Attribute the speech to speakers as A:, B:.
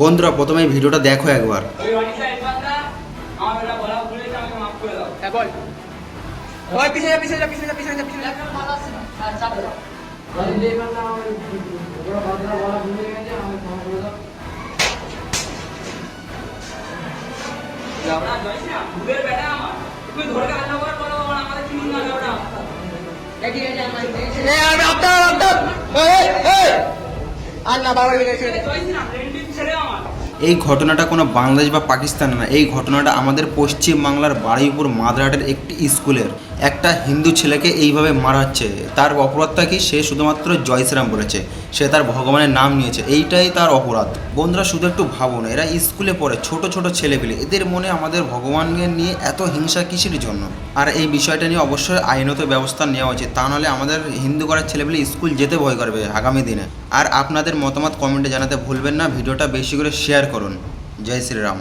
A: বন্ধুরা প্রথমে এই ভিডিওটা দেখো একবার। এই ঘটনাটা কোনো বাংলাদেশ বা পাকিস্তান না, এই ঘটনাটা আমাদের পশ্চিম বাংলার বারুইপুর মাদারহাটের একটি স্কুলের একটা হিন্দু ছেলেকে এইভাবে মারা হচ্ছে। তার অপরাধটা কি? সে শুধুমাত্র জয় শ্রীরাম বলেছে, সে তার ভগবানের নাম নিয়েছে, এইটাই তার অপরাধ। বন্ধুরা শুধু একটু ভাবুন, এরা স্কুলে পড়ে, ছোট ছোট ছেলেপিলে, এদের মনে আমাদের ভগবানকে নিয়ে এত হিংসা কিসের জন্য? আর এই বিষয়টা নিয়ে অবশ্যই আইনত ব্যবস্থা নেওয়া উচিত, তা নাহলে আমাদের হিন্দু করার ছেলেপিলে স্কুল যেতে ভয় করবে আগামী দিনে। আর আপনাদের মতামত কমেন্টে জানাতে ভুলবেন না, ভিডিওটা বেশি করে শেয়ার করুন। জয় শ্রীরাম।